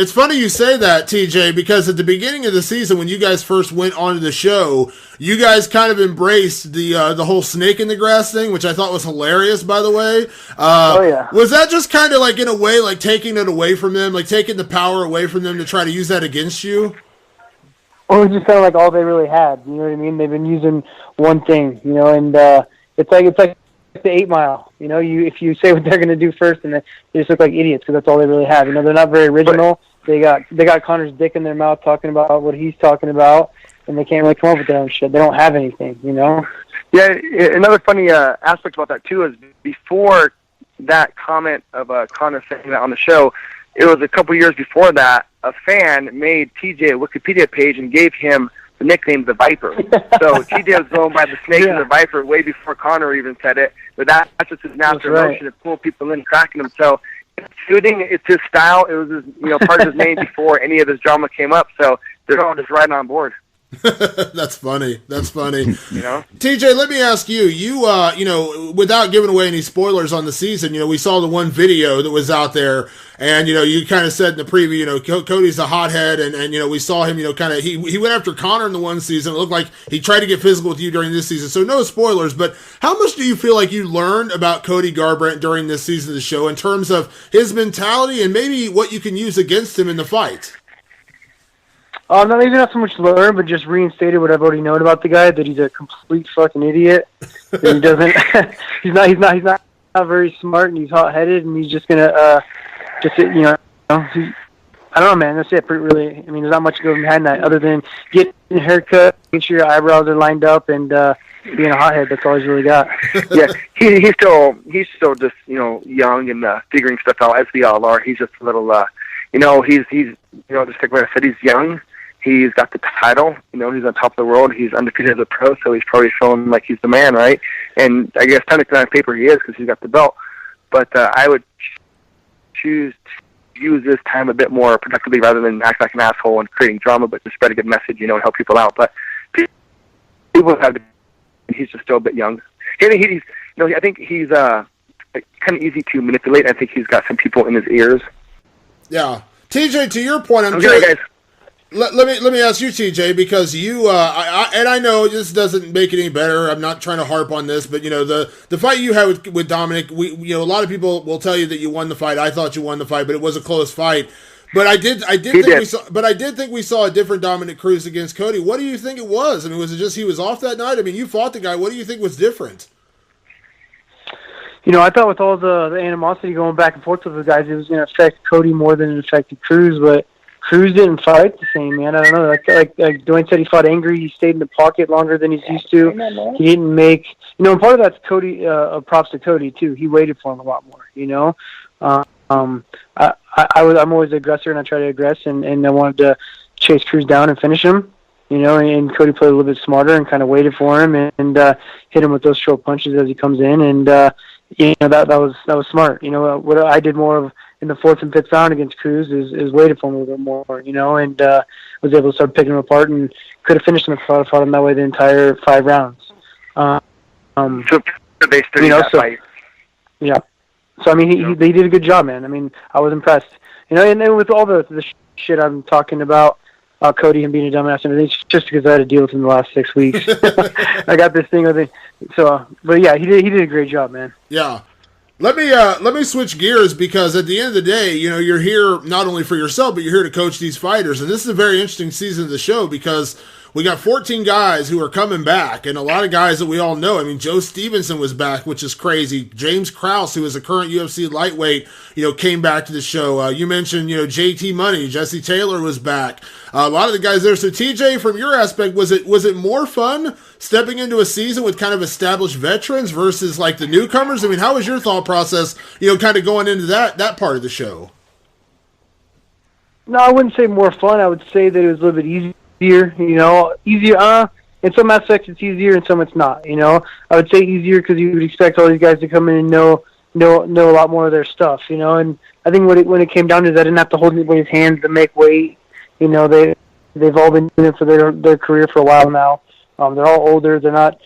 It's funny you say that, TJ, because at the beginning of the season, when you guys first went onto the show, you guys kind of embraced the whole snake in the grass thing, which I thought was hilarious, by the way. Oh, yeah. Was that just kind of like, in a way, like taking it away from them, like taking the power away from them to try to use that against you? Or it just kind of like all they really had. You know what I mean? They've been using one thing, you know, and it's like the 8 Mile. You know, if you say what they're going to do first, and they just look like idiots because that's all they really have. You know, they're not very original. They got Connor's dick in their mouth talking about what he's talking about, and they can't really come up with their own shit. They don't have anything, you know? Yeah, another funny aspect about that, too, is before that comment of Connor saying that on the show, it was a couple years before that, a fan made TJ a Wikipedia page and gave him the nickname The Viper. So TJ was going by the Snake and the Viper way before Connor even said it. But that's just his natural emotion to pull people in, cracking them. So it's shooting, it's his style. It was his, part of his name before any of his drama came up. So they're all just right on board. That's funny. You know, TJ, let me ask you. Without giving away any spoilers on the season, we saw the one video that was out there, and you kind of said in the preview, Cody's a hothead, and we saw him, kind of he went after Connor in the one season. It looked like he tried to get physical with you during this season. So no spoilers, but how much do you feel like you learned about Cody Garbrandt during this season of the show in terms of his mentality and maybe what you can use against him in the fight? Maybe not so much learn, but just reinstated what I've already known about the guy, that he's a complete fucking idiot. That he doesn't, he's not very smart, and he's hot-headed, and he's just gonna, I don't know, man. That's it. Really, I mean, there's not much going behind that other than getting a haircut, making sure your eyebrows are lined up, and being a hothead. That's all he's really got. Yeah, he's still just young and figuring stuff out, as we all are. He's just a little, he's just like what I said, he's young. He's got the title, he's on top of the world. He's undefeated as a pro, so he's probably feeling like he's the man, right? And I guess technically on paper he is because he's got the belt. But I would choose to use this time a bit more productively rather than act like an asshole and creating drama, but to spread a good message, and help people out. But people have to, he's just still a bit young. I think he's kind of easy to manipulate. I think he's got some people in his ears. Yeah. TJ, to your point, I'm curious. Guys. Let me ask you, TJ, because you I know this doesn't make it any better. I'm not trying to harp on this, but the fight you had with Dominic, a lot of people will tell you that you won the fight. I thought you won the fight, but it was a close fight. But I did think we saw a different Dominic Cruz against Cody. What do you think it was? I mean, was it just he was off that night? I mean, you fought the guy. What do you think was different? I thought with all the animosity going back and forth with the guys, it was going to affect Cody more than it affected Cruz, but Cruz didn't fight the same, man. I don't know. Like Dwayne said, he fought angry. He stayed in the pocket longer than he's used to. He didn't make, and part of that's Cody. Props to Cody too. He waited for him a lot more. I'm always the aggressor, and I try to aggress, and I wanted to chase Cruz down and finish him. And Cody played a little bit smarter and kind of waited for him and hit him with those short punches as he comes in, and that was smart. What I did more of in the fourth and fifth round against Cruz is waited for him a little bit more, and was able to start picking him apart and could have finished him if I fought him that way the entire 5 rounds. So they studied that fight. Yeah. So I mean, he did a good job, man. I mean, I was impressed. And then with all the shit I'm talking about Cody and being a dumbass and everything, it's just because I had to deal with him the last 6 weeks. I got this thing with it. So, but yeah, he did a great job, man. Yeah. Let me switch gears, because at the end of the day, you're here not only for yourself, but you're here to coach these fighters. And this is a very interesting season of the show, because we got 14 guys who are coming back, and a lot of guys that we all know. I mean, Joe Stevenson was back, which is crazy. James Krause, who is a current UFC lightweight, came back to the show. You mentioned, JT Money, Jesse Taylor was back. A lot of the guys there. So TJ, from your aspect, was it more fun stepping into a season with kind of established veterans versus like the newcomers? I mean, how was your thought process, kind of going into that part of the show? No, I wouldn't say more fun. I would say that it was a little bit easier. Easier. In some aspects it's easier, in some it's not. I would say easier because you would expect all these guys to come in and know a lot more of their stuff. And I think when it came down to that, I didn't have to hold anybody's hands to make weight. They've all been doing it for their career for a while now. They're all older. They're not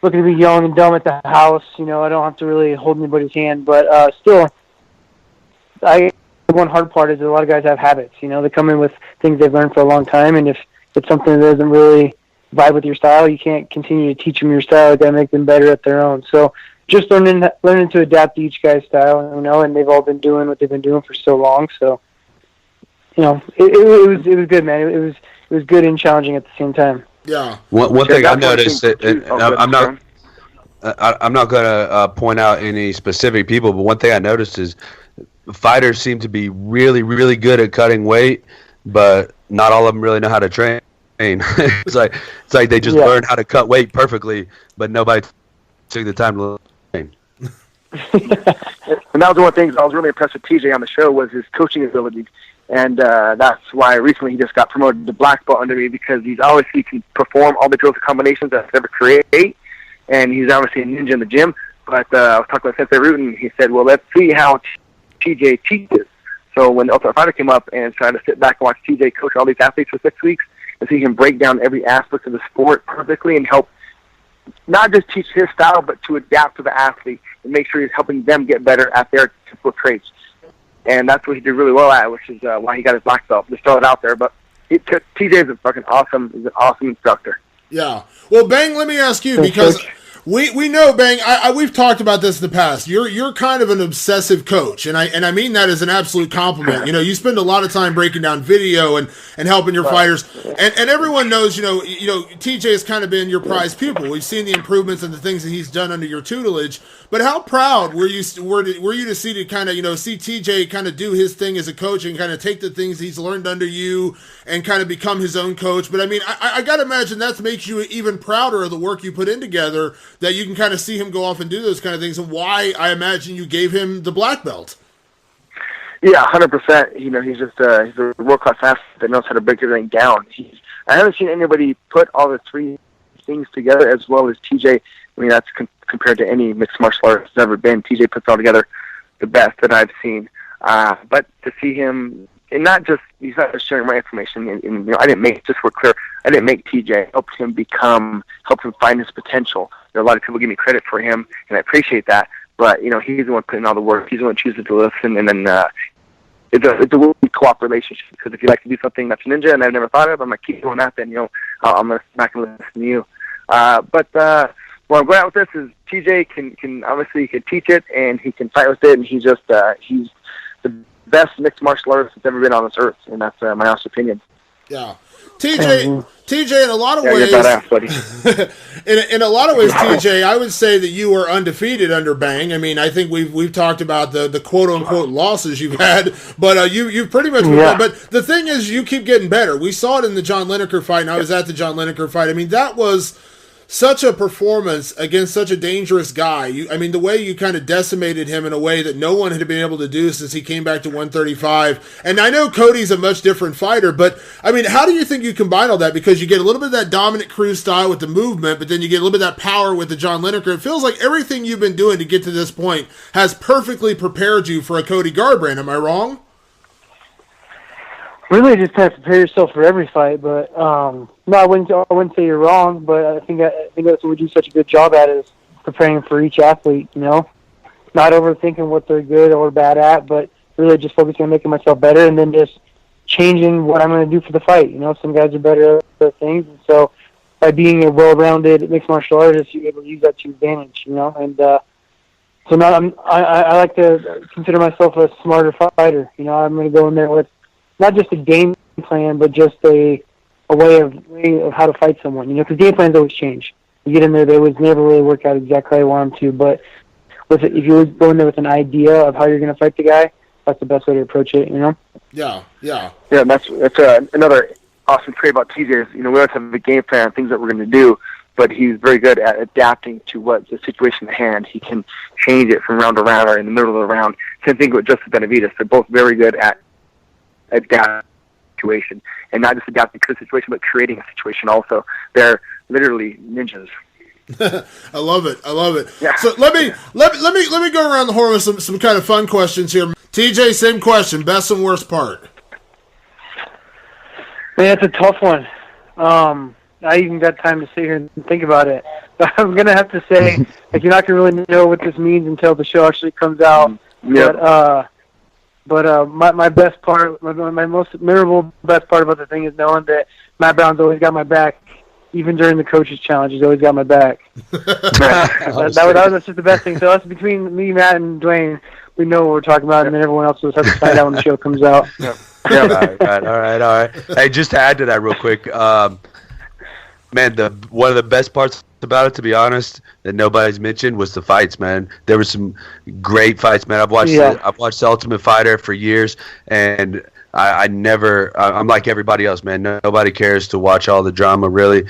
looking to be young and dumb at the house. I don't have to really hold anybody's hand, but still, I one hard part is that a lot of guys have habits. They come in with things they've learned for a long time, and if it's something that doesn't really vibe with your style, you can't continue to teach them your style. You got to make them better at their own. So just learning to adapt to each guy's style, and they've all been doing what they've been doing for so long. So, it was good, man. It was good and challenging at the same time. Yeah. One thing I noticed, and I'm not going to point out any specific people, but one thing I noticed is fighters seem to be really, really good at cutting weight, but not all of them really know how to train. It's like they just learned how to cut weight perfectly, but nobody took the time to train. And that was one of the things I was really impressed with TJ on the show was his coaching ability. And that's why recently he just got promoted to black belt under me, because he can perform all the drills and combinations that I've ever create. And he's obviously a ninja in the gym. But I was talking with Sensei Root, and he said, well, let's see how TJ teaches. So when the Ultimate Fighter came up and tried to sit back and watch TJ coach all these athletes for 6 weeks, and see him break down every aspect of the sport perfectly and help not just teach his style, but to adapt to the athlete and make sure he's helping them get better at their typical traits. And that's what he did really well at, which is why he got his black belt. Just throw it out there. But TJ is an awesome instructor. Yeah. Well, Bang, let me ask you, because we know, Bang, we've talked about this in the past. You're kind of an obsessive coach, and I mean that as an absolute compliment. You spend a lot of time breaking down video and helping your fighters, and everyone knows, TJ has kind of been your prized pupil. We've seen the improvements and the things that he's done under your tutelage. But how proud were you to see see TJ kind of do his thing as a coach and kind of take the things he's learned under you and kind of become his own coach? But I mean, I got to imagine that makes you even prouder of the work you put in together, that you can kind of see him go off and do those kind of things, and why I imagine you gave him the black belt. Yeah, 100%. He's just he's a world-class athlete that knows how to break everything down. I haven't seen anybody put all the three things together as well as TJ. I mean, that's compared to any mixed martial artist that's ever been. TJ puts all together the best that I've seen. But to see him, and he's not just sharing my information. And I didn't make, just for clear, I didn't make TJ. Help him find his potential. A lot of people give me credit for him, and I appreciate that. But he's the one putting all the work. He's the one choosing to listen, and then it's a really co-op relationship. Because if you like to do something that's ninja, and I've never thought of, I'm gonna keep doing that. Then I'm gonna smack and listen to you. But where I'm going out with this is TJ can obviously teach it, and he can fight with it, and he's the best mixed martial artist that's ever been on this earth, and that's my honest opinion. Yeah, TJ, in a lot of ways, you're badass, buddy. in a lot of ways, TJ, I would say that you are undefeated under Bang. I mean, I think we've talked about the quote unquote losses you've had, but you've pretty much. Yeah. But the thing is, you keep getting better. We saw it in the John Lineker fight, and I was at the John Lineker fight. I mean, that was such a performance against such a dangerous guy. The way you kind of decimated him in a way that no one had been able to do since he came back to 135. And I know Cody's a much different fighter, but I mean, how do you think you combine all that? Because you get a little bit of that dominant Cruz style with the movement, but then you get a little bit of that power with the John Lineker. It feels like everything you've been doing to get to this point has perfectly prepared you for a Cody Garbrandt. Am I wrong? Really, just kind of prepare yourself for every fight. But no, I wouldn't say you're wrong. But I think that's what we do such a good job at, is preparing for each athlete. Not overthinking what they're good or bad at, but really just focusing on making myself better, and then just changing what I'm going to do for the fight. Some guys are better at other things, and so by being a well-rounded mixed martial artist, you're able to use that to your advantage. And so now I like to consider myself a smarter fighter. I'm going to go in there with not just a game plan, but just a way of how to fight someone. Because game plans always change. You get in there, they always never really work out exactly how you want them to. But if you go in there with an idea of how you're going to fight the guy, that's the best way to approach it. Yeah. Yeah, that's another awesome trait about TJ is, we always have a game plan, things that we're going to do, but he's very good at adapting to what the situation at hand. He can change it from round to round or in the middle of the round. Same thing with Justice Benavidez. They're both very good at adapting situation, and not just adapting to the situation, but creating a situation also. They're literally ninjas. I love it. Yeah. So let me go around the horn with some kind of fun questions here. TJ, same question. Best and worst part. Man, that's a tough one. I even got time to sit here and think about it. But I'm gonna have to say, you're not gonna really know what this means until the show actually comes out. Yeah. But But my best part, my most memorable best part about the thing is knowing that Matt Brown's always got my back, even during the coaches' challenge. He's always got my back. that was just the best thing. So us between me, Matt, and Dwayne, we know what we're talking about, and then everyone else will have to find out when the show comes out. Yeah. All right. Hey, just to add to that real quick, man, one of the best parts about it, to be honest, that nobody's mentioned was the fights, man. There were some great fights, man. I've watched the Ultimate Fighter for years, and I'm like everybody else, man. Nobody cares to watch all the drama, really.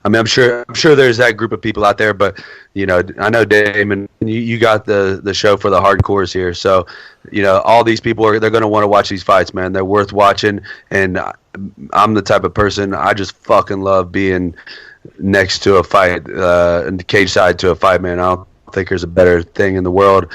I mean, I'm sure there's that group of people out there, but I know Damon, you got the show for the hardcores here, so all these people they're going to want to watch these fights, man. They're worth watching, and I'm the type of person, I just fucking love being next to a fight, in the cage side to a fight, man. I don't think there's a better thing in the world.